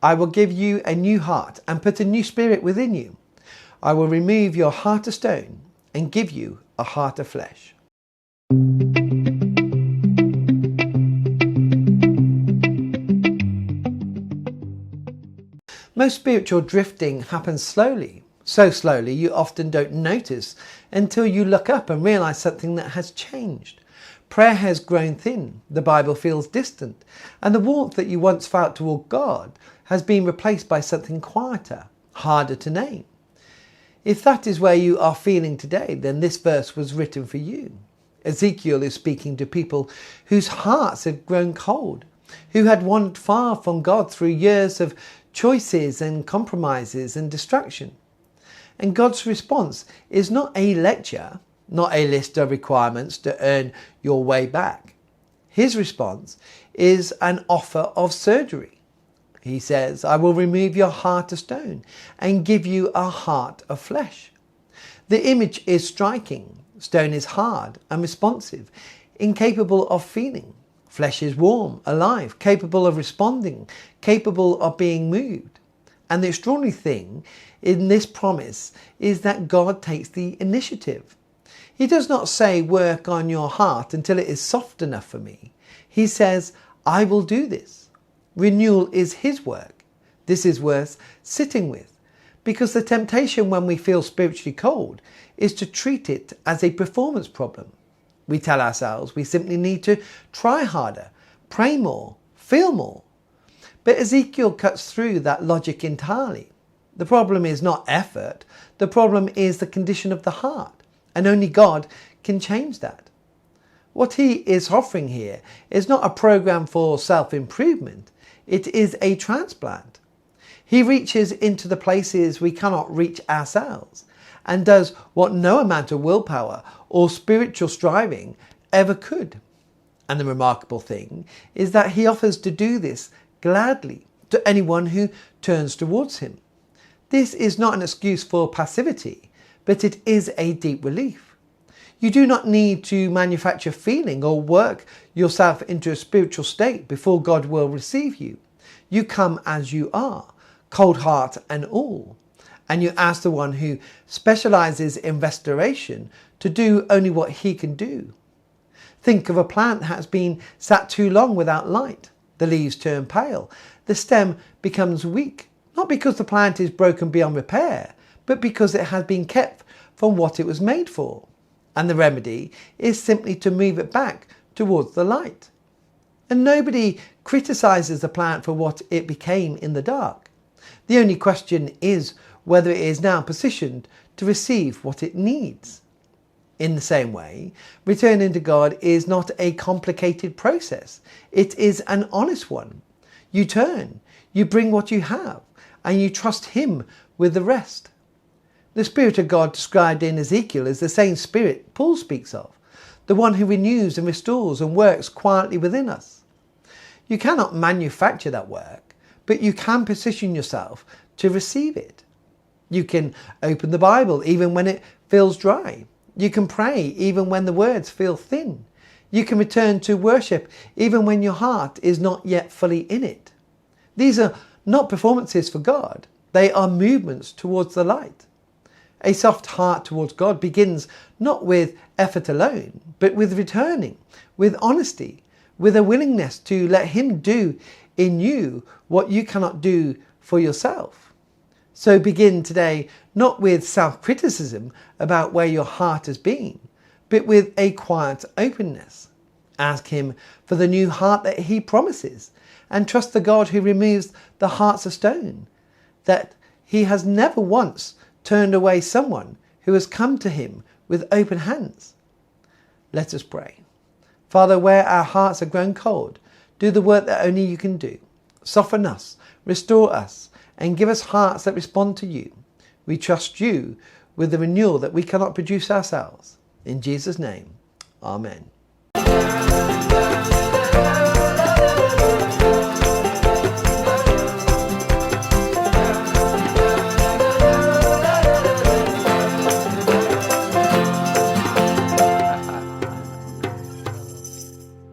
I will give you a new heart and put a new spirit within you. I will remove your heart of stone and give you a heart of flesh. Most spiritual drifting happens slowly. So slowly you often don't notice until you look up and realize something that has changed. Prayer has grown thin, the Bible feels distant, and the warmth that you once felt toward God has been replaced by something quieter, harder to name. If that is where you are feeling today, then this verse was written for you. Ezekiel is speaking to people whose hearts had grown cold, who had wandered far from God through years of choices and compromises and distraction. And God's response is not a lecture, not a list of requirements to earn your way back. His response is an offer of surgery. He says, I will remove your heart of stone and give you a heart of flesh. The image is striking. Stone is hard, unresponsive, incapable of feeling. Flesh is warm, alive, capable of responding, capable of being moved. And the extraordinary thing in this promise is that God takes the initiative. He does not say, work on your heart until it is soft enough for me. He says, I will do this. Renewal is his work. This is worth sitting with, because the temptation when we feel spiritually cold is to treat it as a performance problem. We tell ourselves we simply need to try harder, pray more, feel more. But Ezekiel cuts through that logic entirely. The problem is not effort. The problem is the condition of the heart. And only God can change that. What he is offering here is not a program for self-improvement. It is a transplant. He reaches into the places we cannot reach ourselves and does what no amount of willpower or spiritual striving ever could. And the remarkable thing is that he offers to do this gladly to anyone who turns towards him. This is not an excuse for passivity, but it is a deep relief. You do not need to manufacture feeling or work yourself into a spiritual state before God will receive you. You come as you are, cold heart and all, and you ask the one who specializes in restoration to do only what he can do. Think of a plant that has been sat too long without light. The leaves turn pale. The stem becomes weak, not because the plant is broken beyond repair, but because it has been kept from what it was made for. And the remedy is simply to move it back towards the light. And nobody criticizes the plant for what it became in the dark. The only question is whether it is now positioned to receive what it needs. In the same way, returning to God is not a complicated process. It is an honest one. You turn, you bring what you have, and you trust him with the rest. The Spirit of God described in Ezekiel is the same Spirit Paul speaks of, the one who renews and restores and works quietly within us. You cannot manufacture that work, but you can position yourself to receive it. You can open the Bible even when it feels dry. You can pray even when the words feel thin. You can return to worship even when your heart is not yet fully in it. These are not performances for God. They are movements towards the light. A soft heart towards God begins not with effort alone, but with returning, with honesty, with a willingness to let him do in you what you cannot do for yourself. So begin today not with self-criticism about where your heart has been, but with a quiet openness. Ask him for the new heart that he promises, and trust the God who removes the hearts of stone, that he has never once turned away someone who has come to him with open hands. Let us pray. Father, where our hearts have grown cold, do the work that only you can do. Soften us, restore us, and give us hearts that respond to you. We trust you with the renewal that we cannot produce ourselves. In Jesus' name, amen.